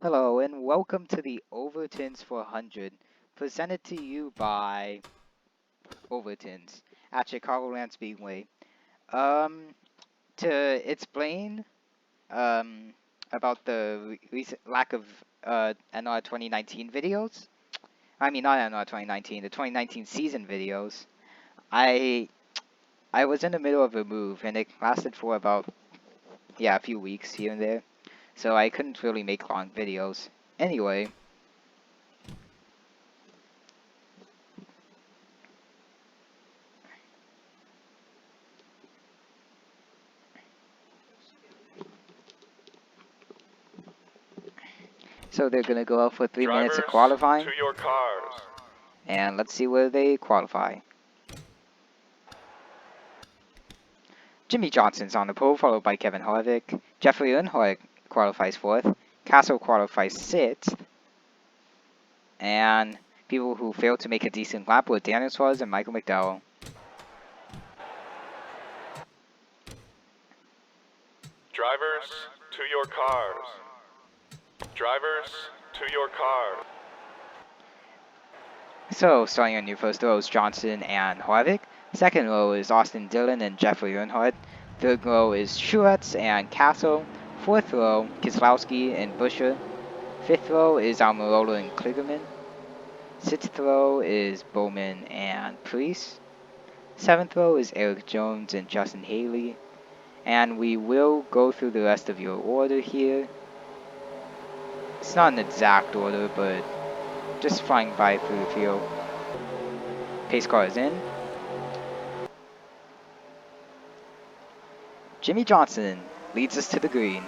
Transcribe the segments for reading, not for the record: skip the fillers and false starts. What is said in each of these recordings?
Hello and welcome to the Overtons 400, presented to you by Overtons at Chicagoland Speedway. Um, to explain um about the recent lack of NR 2019 videos, I mean not NR 2019, the 2019 season videos. I I was in the middle of a move and it lasted for about a few weeks here and there, so I couldn't really make long videos. Anyway. So they're gonna go out for 3 minutes of qualifying, to your cars. and let's see where they qualify. Jimmy Johnson's on the pole, followed by Kevin Harvick. Jeffrey Earnhardt qualifies 4th. Castle qualifies 6th. And people who failed to make a decent lap were Daniel Suarez and Michael McDowell. Drivers, to your cars. Drivers, to your cars. So, starting on your first row is Johnson and Harvick. Second row is Austin Dillon and Jeffrey Earnhardt. Third row is Truex and Castle. Fourth row, Keselowski and Buescher. Fifth row is Almirola and Kligerman. Sixth row is Bowman and Priest. Seventh row is Eric Jones and Justin Haley. And we will go through the rest of your order here. It's not an exact order, but just flying by through the field. Pace car is in. Jimmy Johnson leads us to the green.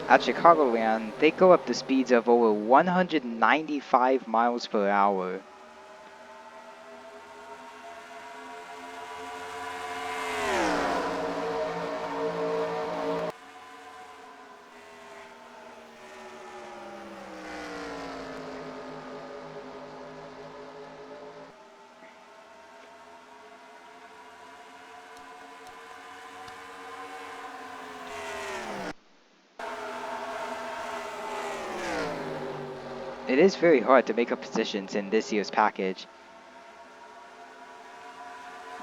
At Chicagoland, they go up to speeds of over 195 miles per hour. It is very hard to make up positions in this year's package.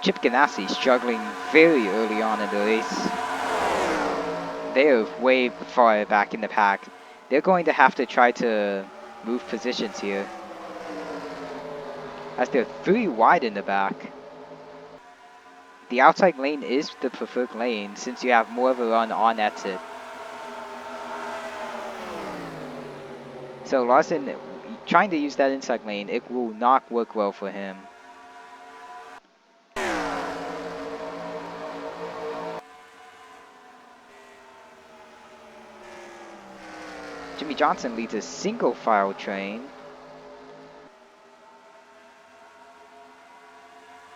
Chip Ganassi struggling very early on in the race. They are way far back in the pack. They're going to have to try to move positions here, as they're 3 wide in the back. The outside lane is the preferred lane since you have more of a run on exit. So Larson trying to use that inside lane, it will not work well for him. Jimmy Johnson leads a single file train.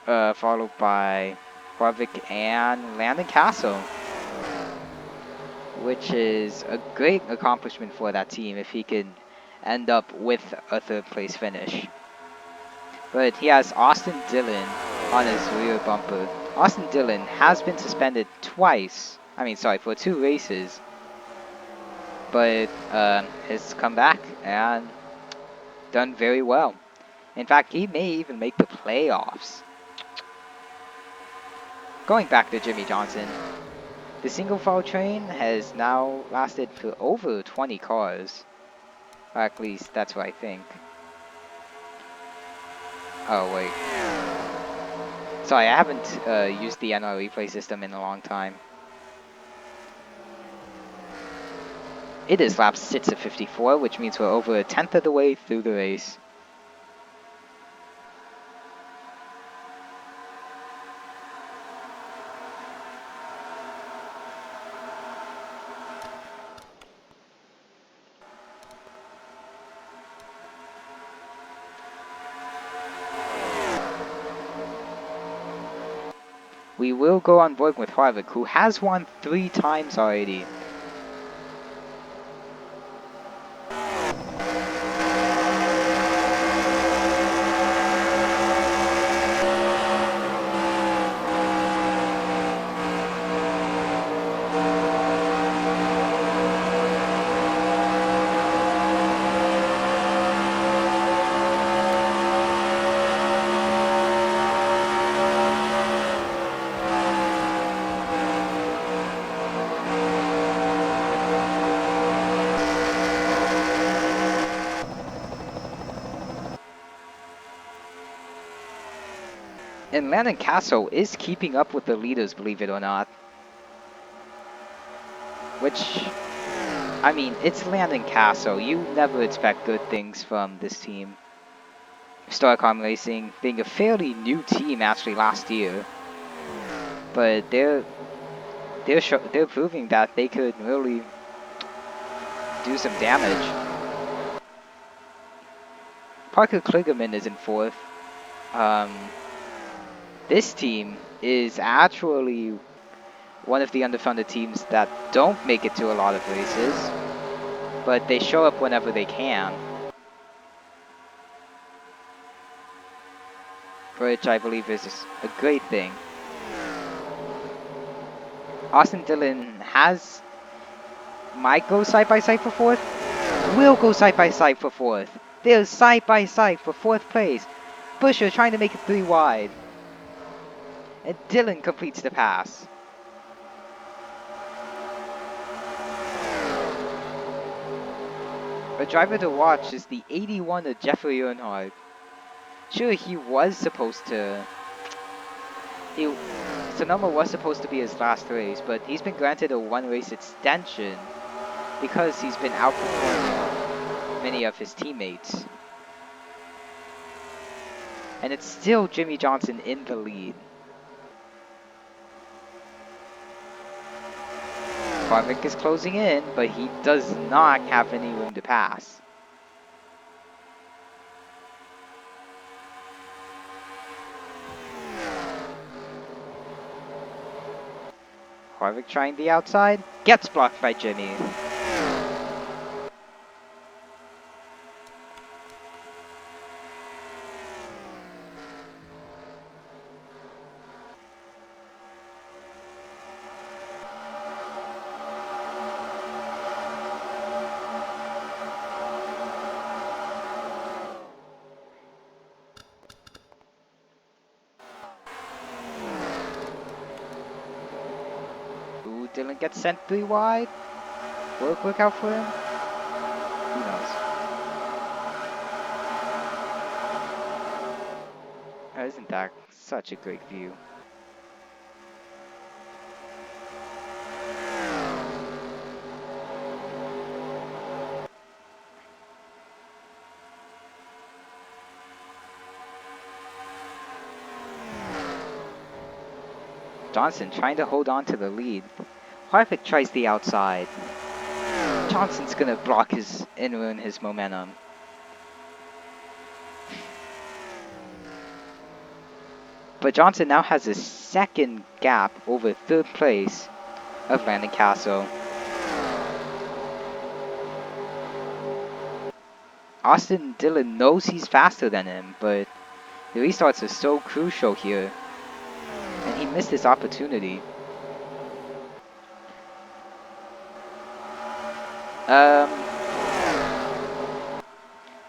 Followed by Harvick and Landon Castle, which is a great accomplishment for that team if he can end up with a 3rd place finish. But he has Austin Dillon on his rear bumper. Austin Dillon has been suspended twice. For 2 races. But has come back and done very well. In fact, he may even make the playoffs. Going back to Jimmy Johnson, the single file train has now lasted for over 20 cars. Or at least that's what I think. Oh wait. Sorry, I haven't used the NR replay system in a long time. It is lap 6 of 54, which means we're over 1/10 of the way through the race. We will go on board with Harvick, who has won 3 times already. And Landon Castle is keeping up with the leaders, believe it or not. Which, I mean, it's Landon Castle. You never expect good things from this team. Starcom Racing being a fairly new team actually last year. But they're proving that they could really do some damage. Parker Kligerman is in 4th. This team is actually one of the underfunded teams that don't make it to a lot of races, but they show up whenever they can, which I believe is a great thing. Austin Dillon might go side by side for 4th, will go side by side for 4th. They're side by side for 4th place. Busher trying to make it 3 wide. And Dillon completes the pass. A driver to watch is the 81 of Jeffrey Earnhardt. Sure, he was supposed to... Sonoma was supposed to be his last race, but he's been granted a 1-race extension because he's been outperforming many of his teammates. And it's still Jimmy Johnson in the lead. Harvick is closing in, but he does not have any room to pass. Harvick trying the outside, gets blocked by Jimmy. Ooh, Dillon gets sent 3 wide. Will it work out for him? Who knows? Isn't that such a great view? Johnson trying to hold on to the lead. Harvick tries the outside. Johnson's gonna block his and ruin his momentum. But Johnson now has a 2nd gap over 3rd place of Landon Castle. Austin Dillon knows he's faster than him, but the restarts are so crucial here. And he missed this opportunity.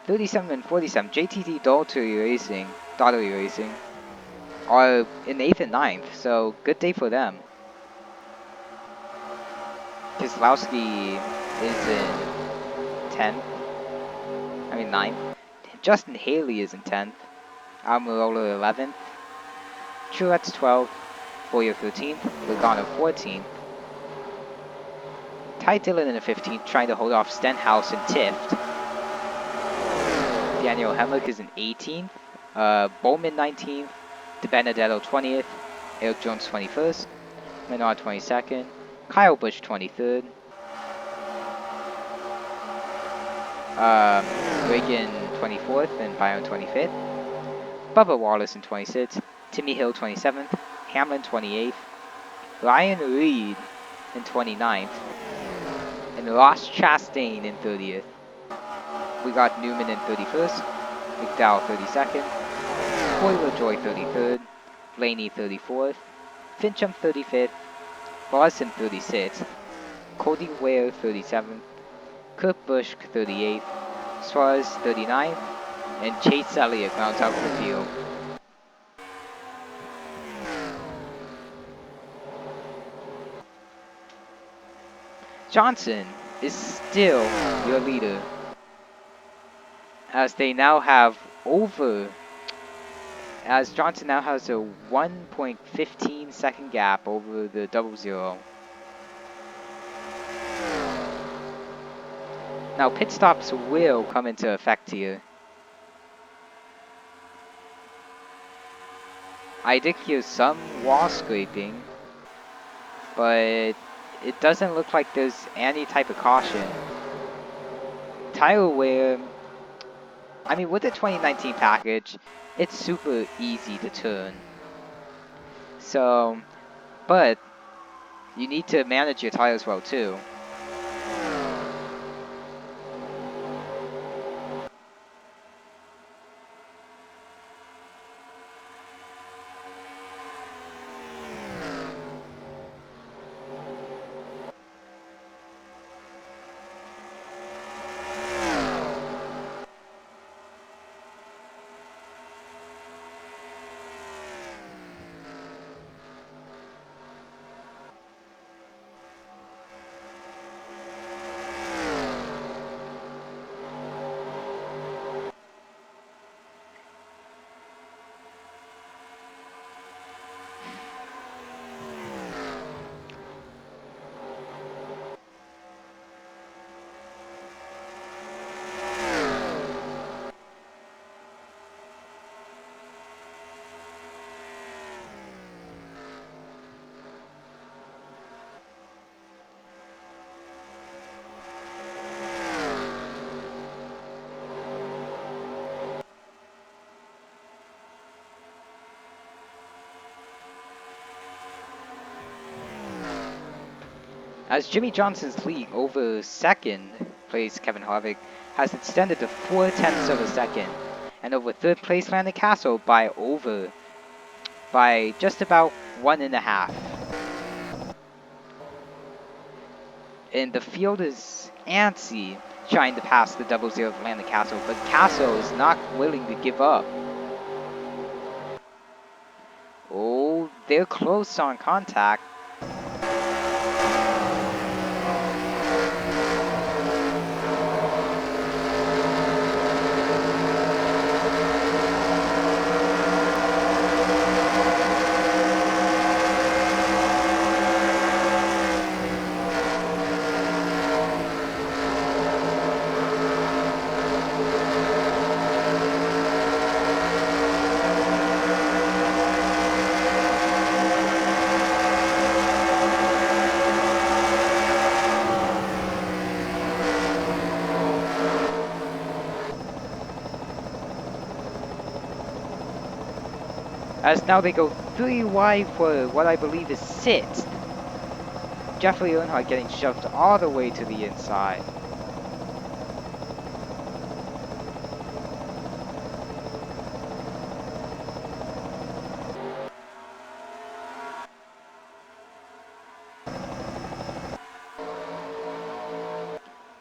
37 and 47, JTT Daughtery Racing, are in 8th and 9th, so good day for them. Keselowski is in 10th, 9th. Justin Haley is in 10th. Almirola 11th. Truex 12th. Boyer 13th. Logano 14th. Ty Dillon in the 15th, trying to hold off Stenhouse and Tift. Daniel Hemrick is in 18th. Bowman 19th. DeBenedetto 20th. Eric Jones 21st. Menard 22nd. Kyle Busch 23rd. Reagan 24th and Byron 25th. Bubba Wallace in 26th. Timmy Hill 27th. Hamlin 28th, Ryan Reed in 29th, and Ross Chastain in 30th. We got Newman in 31st, McDowell 32nd, Coy LaJoy 33rd, Blaney 34th, Fincham 35th, Larson 36th, Cody Ware 37th, Kurt Busch 38th, Suarez 39th, and Chase Elliott rounds out the field. Johnson is still your leader, as they now have as Johnson now has a 1.15 second gap over the 00. Now pit stops will come into effect here. I did hear some wall scraping, but it doesn't look like there's any type of caution. Tire wear, I mean, with the 2019 package, it's super easy to turn. So, but you need to manage your tires well too. As Jimmy Johnson's lead over second place Kevin Harvick has extended to 4/10 of a second, and over third place Landon Castle by just about 1.5. And the field is antsy trying to pass the 00 of Landon Castle, but Castle is not willing to give up. Oh, they're close on contact. As now they go 3 wide for what I believe is 6th. Jeffrey Earnhardt getting shoved all the way to the inside.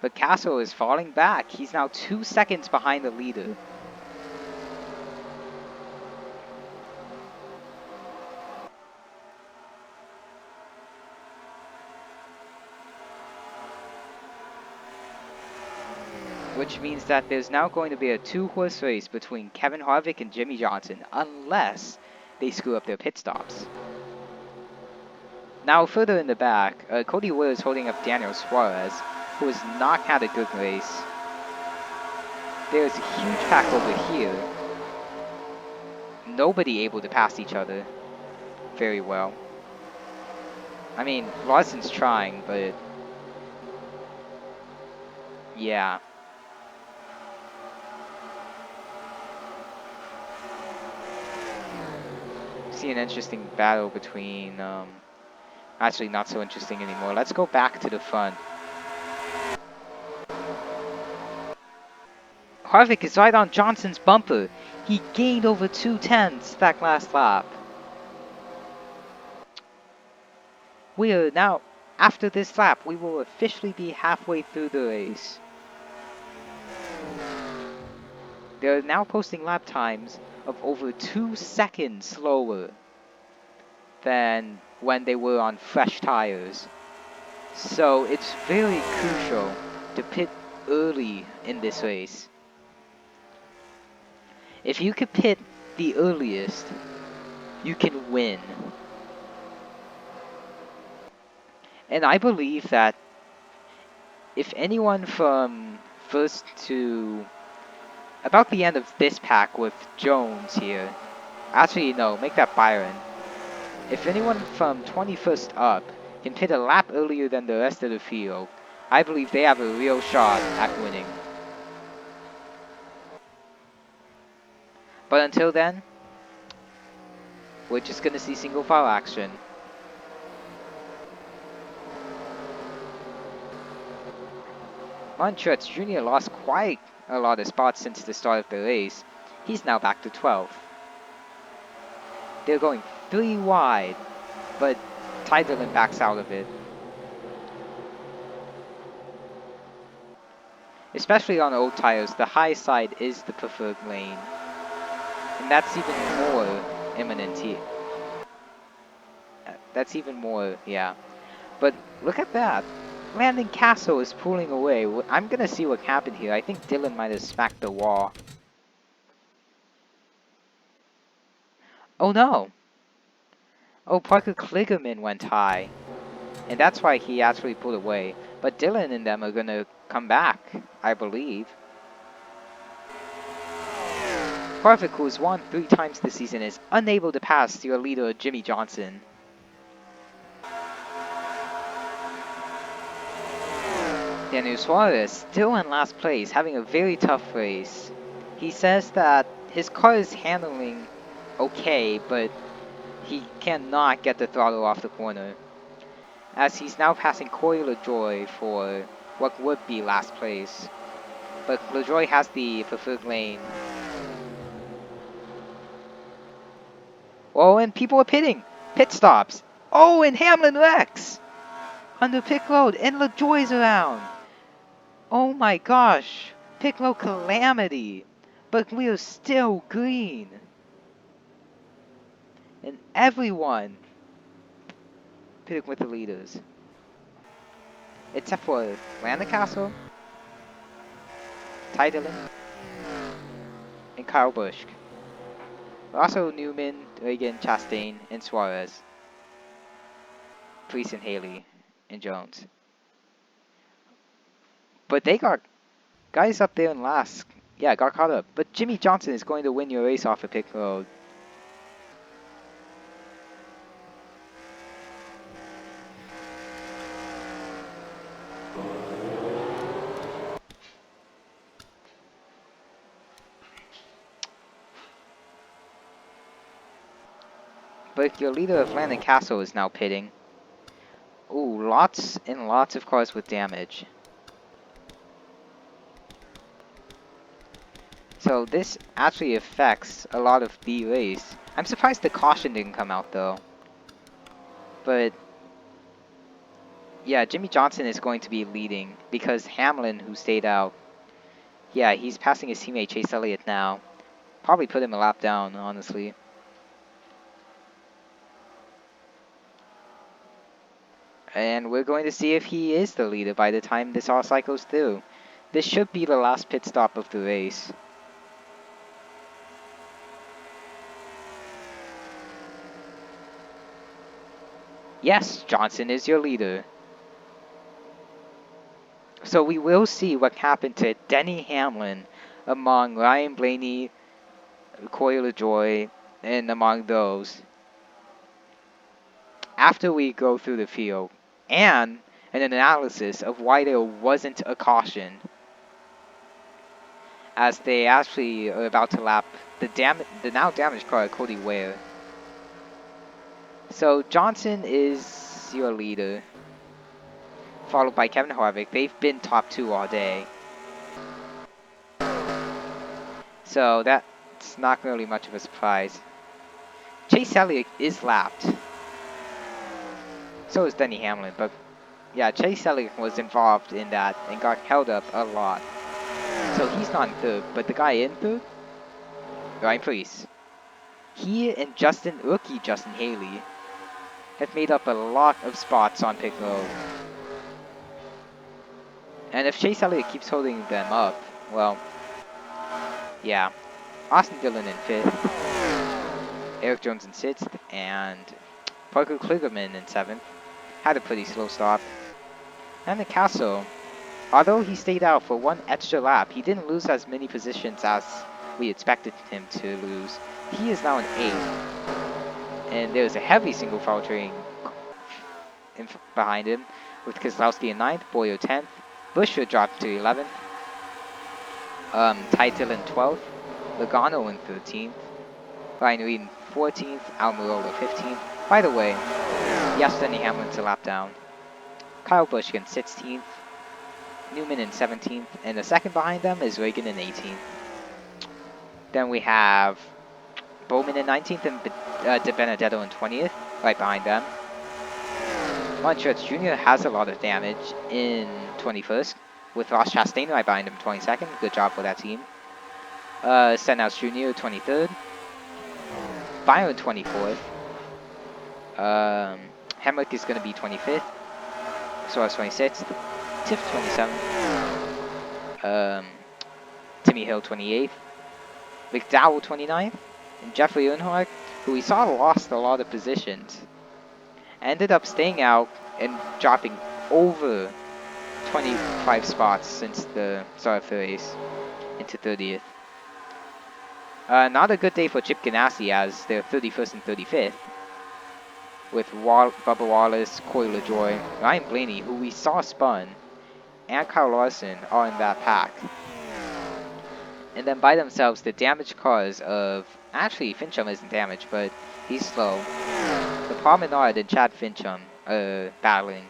But Castle is falling back. He's now 2 seconds behind the leader. Which means that there's now going to be a 2-horse race between Kevin Harvick and Jimmy Johnson, unless they screw up their pit stops. Now further in the back, Cody Ware is holding up Daniel Suarez, who has not had a good race. There's a huge pack over here. Nobody able to pass each other very well. I mean, Larson's trying, but yeah. see an interesting battle between, actually not so interesting anymore. Let's go back to the front. Harvick is right on Johnson's bumper. He gained over 2/10 that last lap. We are now, after this lap, we will officially be halfway through the race. They're now posting lap times of over 2 seconds slower than when they were on fresh tires. So it's very crucial to pit early in this race. If you can pit the earliest, you can win. And I believe that if anyone from first to about the end of this pack with Jones here, actually no, make that Byron. If anyone from 21st up can pit a lap earlier than the rest of the field, I believe they have a real shot at winning. But until then, we're just going to see single file action. Martin Truex Jr. lost quite a lot of spots since the start of the race. He's now back to 12th. They're going 3 wide, but Ty Dillon backs out of it. Especially on old tires, the high side is the preferred lane. And that's even more imminent here. That's even more, yeah. But look at that. Landon Castle is pulling away. I'm gonna see what happened here. I think Dillon might have smacked the wall. Oh no! Oh, Parker Kligerman went high. And that's why he actually pulled away. But Dillon and them are gonna come back, I believe. Harvick, who's won 3 times this season, is unable to pass your leader, Jimmy Johnson. Daniel Suarez, still in last place, having a very tough race. He says that his car is handling okay, but he cannot get the throttle off the corner, as he's now passing Corey LaJoie for what would be last place. But LaJoie has the preferred lane. Oh, and people are pitting. Pit stops. Oh, and Hamlin wrecks under pit road, and LaJoie's around. Oh my gosh, pit road calamity. But we are still green. And everyone pitting with the leaders. Except for Landon Castle, Ty Dillon, and Kyle Busch. Also Newman, Reagan, Chastain, and Suarez. Priest and Haley, and Jones. But they got guys up there in last. Yeah, got caught up. But Jimmy Johnson is going to win your race off of pit road. But your leader of Landon Castle is now pitting. Ooh, lots and lots of cars with damage. So this actually affects a lot of the race. I'm surprised the caution didn't come out though. But yeah, Jimmy Johnson is going to be leading because Hamlin, who stayed out, yeah, he's passing his teammate Chase Elliott now. Probably put him a lap down, honestly. And we're going to see if he is the leader by the time this all cycles through. This should be the last pit stop of the race. Yes, Johnson is your leader. So we will see what happened to Denny Hamlin among Ryan Blaney, Corey LaJoie, and among those after we go through the field and an analysis of why there wasn't a caution, as they actually are about to lap the now damaged car, Cody Ware. So Johnson is your leader, followed by Kevin Harvick. They've been top 2 all day. So that's not really much of a surprise. Chase Elliott is lapped. So is Denny Hamlin, but yeah, Chase Elliott was involved in that and got held up a lot. So he's not in third, but the guy in third, Ryan Preece, he and rookie Justin Haley, have made up a lot of spots on pit road. And if Chase Elliott keeps holding them up, well, yeah. Austin Dillon in 5th, Eric Jones in 6th, and Parker Kligerman in 7th. Had a pretty slow stop. And the Castle, although he stayed out for one extra lap, he didn't lose as many positions as we expected him to lose. He is now in 8th. And there's a heavy single foul train behind him, with Keselowski in 9th, Boyer 10th, Buescher dropped to 11th, Ty Dillon 12th, Logano in 13th, Ryan Reed in 14th, Almirola 15th. By the way, yes, Denny Hamlin's a lap down. Kyle Busch in 16th, Newman in 17th, and the second behind them is Reagan in 18th. Then we have Bowman in 19th and De Benedetto in 20th, right behind them. Ron Church Jr. has a lot of damage in 21st, with Ross Chastain right behind him 22nd. Good job for that team. Stenhouse Jr. 23rd. Byron 24th. Hemrick is going to be 25th. Suarez 26th. Tiff 27th. Timmy Hill 28th. McDowell 29th. And Jeffrey Earnhardt, who we saw lost a lot of positions, ended up staying out and dropping over 25 spots since the start of the race into 30th. Not a good day for Chip Ganassi as they're 31st and 35th. With Bubba Wallace, Corey LaJoy, Ryan Blaney, who we saw spun, and Kyle Larson are in that pack. And then by themselves, the damaged cars of... Actually, Fincham isn't damaged, but he's slow. The Paul Menard and Chad Fincham are battling.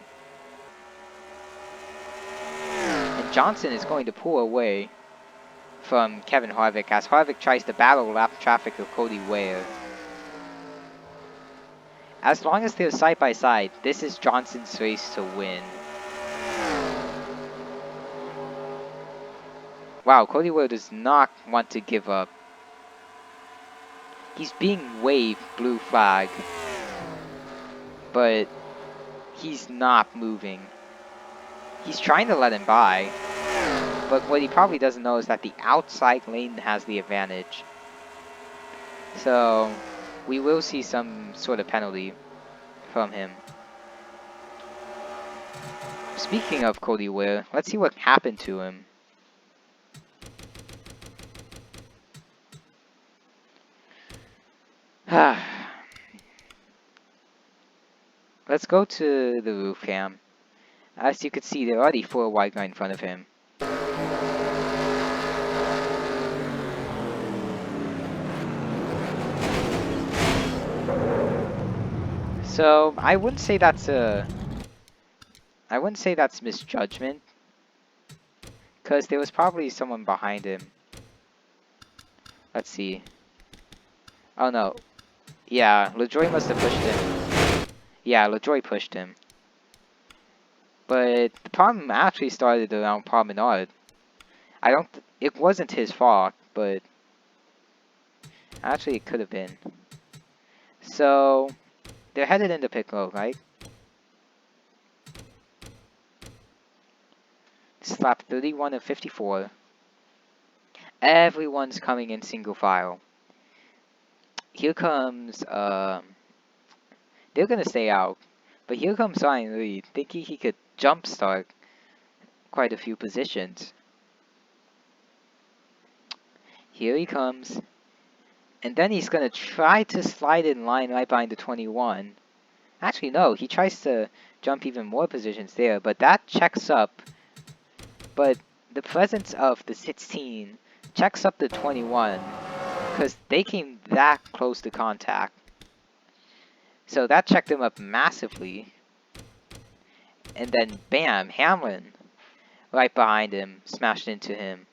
And Johnson is going to pull away from Kevin Harvick as Harvick tries to battle lap traffic of Cody Ware. As long as they're side by side, this is Johnson's race to win. Wow, Cody Ware does not want to give up. He's being waved blue flag, but he's not moving. He's trying to let him by, but what he probably doesn't know is that the outside lane has the advantage. So we will see some sort of penalty from him. Speaking of Cody Ware, let's see what happened to him. Let's go to the roof cam. As you can see, there are already 4 wide right in front of him. So I wouldn't say that's misjudgment, because there was probably someone behind him. Let's see. Oh no. Yeah, LaJoy must have pushed him. Yeah, LaJoy pushed him. But the problem actually started around Paul Menard. It wasn't his fault, but actually it could have been. So they're headed into pit road, right? This is lap 31 of 54. Everyone's coming in single file. Here comes, they're gonna stay out, but here comes Ryan Reed, thinking he could jumpstart quite a few positions. Here he comes, and then he's gonna try to slide in line right behind the 21. Actually, no, he tries to jump even more positions there, but that checks up. But the presence of the 16 checks up the 21, because they came that close to contact. So that checked him up massively. And then, bam, Hamlin right behind him, smashed into him.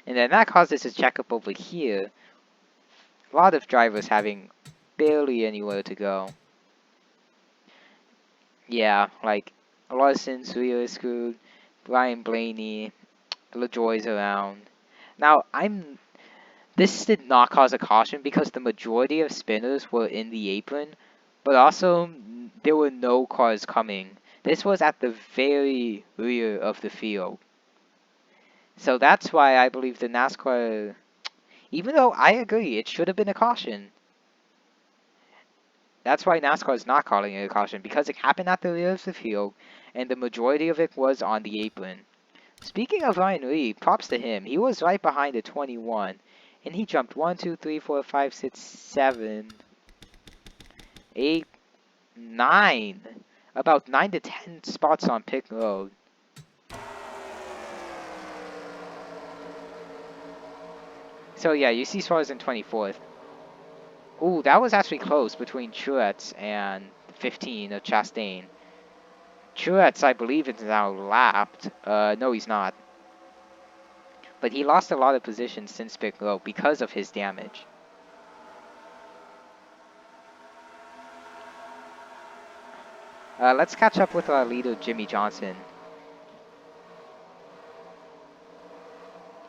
And then that causes his checkup over here. A lot of drivers having barely anywhere to go. Yeah, like Larson's really screwed. Brian Blaney, LaJoy's around. Now, this did not cause a caution because the majority of spinners were in the apron, but also there were no cars coming. This was at the very rear of the field. So that's why I believe the NASCAR, even though I agree it should have been a caution, that's why NASCAR is not calling it a caution, because it happened at the rear of the field, and the majority of it was on the apron. Speaking of Ryan Lee, props to him. He was right behind the 21, and he jumped 1, 2, 3, 4, 5, 6, 7, 8, 9. About 9 to 10 spots on pit road. So yeah, you see Suarez in 24th. Ooh, that was actually close between Truex and 15 of Chastain. Truex, I believe, is now lapped. No, he's not. But he lost a lot of positions since pit road because of his damage. Let's catch up with our leader, Jimmy Johnson.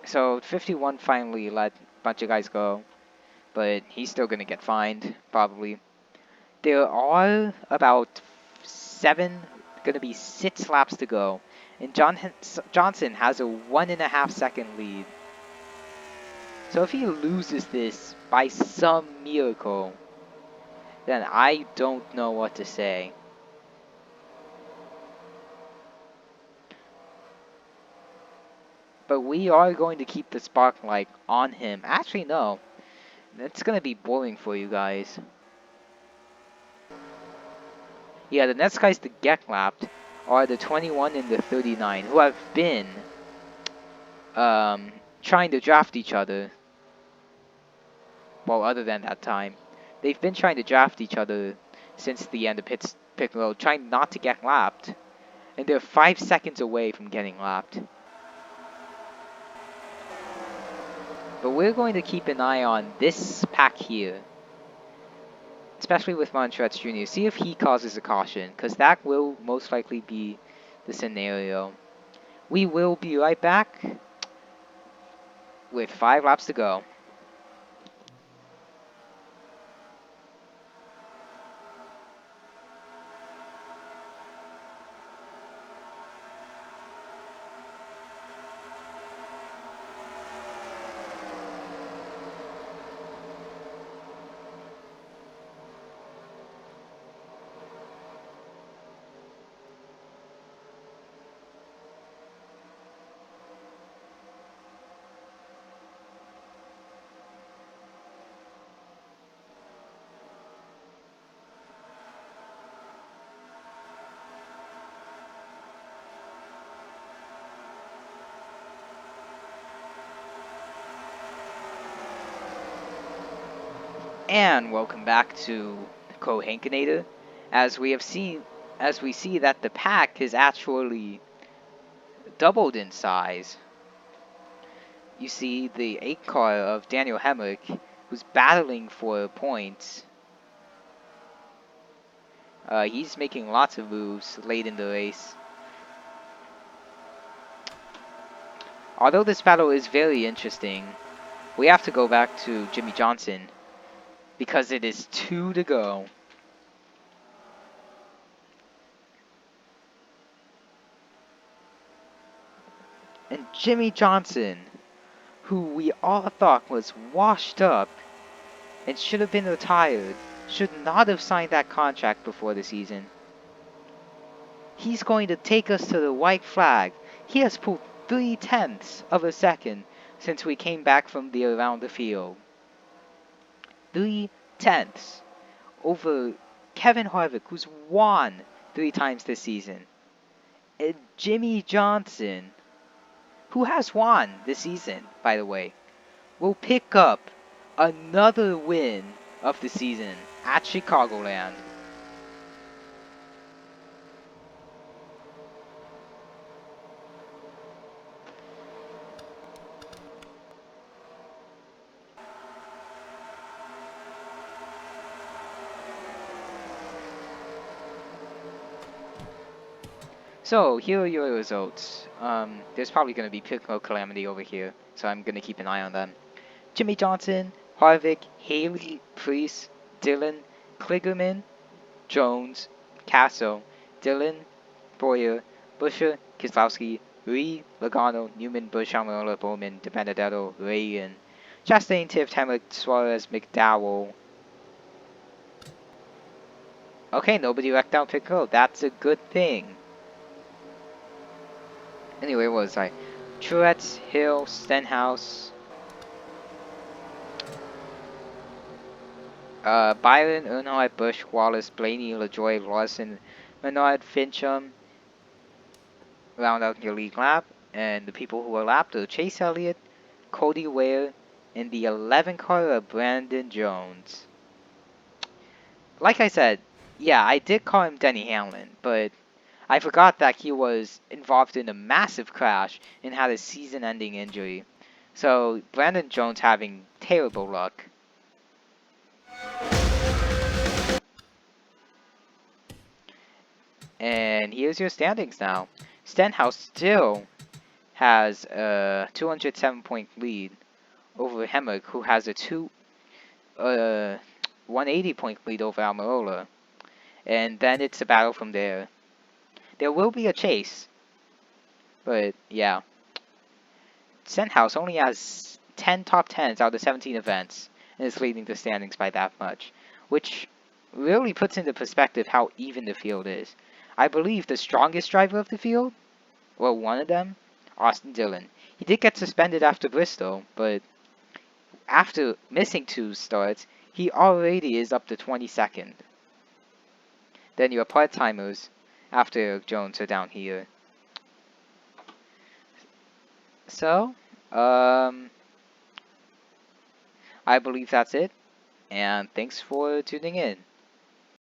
So 51 finally let a bunch of guys go, but he's still gonna get fined, probably. There are about 7, gonna be 6 laps to go, and Johnson has a 1.5 second lead. So if he loses this by some miracle, then I don't know what to say. But we are going to keep the spotlight on him. Actually, no. It's going to be boring for you guys. Yeah, the next guys to get lapped are the 21 and the 39, who have been trying to draft each other. Well, other than that time. They've been trying to draft each other since the end of pit road, trying not to get lapped. And they're 5 seconds away from getting lapped. But we're going to keep an eye on this pack here. Especially with Montrex Jr. See if he causes a caution, because that will most likely be the scenario. We will be right back with 5 laps to go. And welcome back to Kohankinator. As we see that the pack is actually doubled in size. You see the 8 car of Daniel Hemrick, who's battling for points. He's making lots of moves late in the race. Although this battle is very interesting, we have to go back to Jimmy Johnson because it is 2 to go. And Jimmy Johnson, who we all thought was washed up and should have been retired, should not have signed that contract before the season. He's going to take us to the white flag. He has pulled 0.3 of a second since we came back from the around the field. 0.3 over Kevin Harvick, who's won 3 times this season. And Jimmy Johnson, who has won this season, by the way, will pick up another win of the season at Chicagoland. So here are your results. There's probably going to be Piccolo Calamity over here, so I'm going to keep an eye on them. Jimmy Johnson, Harvick, Haley, Priest, Dillon, Kligerman, Jones, Castle, Dillon, Boyer, Busher, Kislowski, Lee, Logano, Newman, Bush, Amarola, Bowman, DeBenedetto, Reagan, Chastain, Tiff, Temrick, Suarez, McDowell. Okay, nobody wrecked out Piccolo. That's a good thing. Anyway, what was I? Truex, Hill, Stenhouse, Byron, Earnhardt, Bush, Wallace, Blaney, LaJoy, Lawson, Menard, Fincham round out your lead lap. And the people who were lapped are Chase Elliott, Cody Ware, and the 11 car of Brandon Jones. Like I said, yeah, I did call him Denny Hamlin, but I forgot that he was involved in a massive crash and had a season-ending injury. So Brandon Jones having terrible luck. And here's your standings now. Stenhouse still has a 207-point lead over Hemrick, who has a 180-point lead over Almirola. And then it's a battle from there. There will be a chase, but yeah. Stenhouse only has 10 top 10s out of 17 events, and is leading the standings by that much, which really puts into perspective how even the field is. I believe the strongest driver of the field, well, one of them, Austin Dillon. He did get suspended after Bristol, but after missing 2 starts, he already is up to 22nd. Then your part-timers, after Eric Jones, are down here. So, I believe that's it, and thanks for tuning in.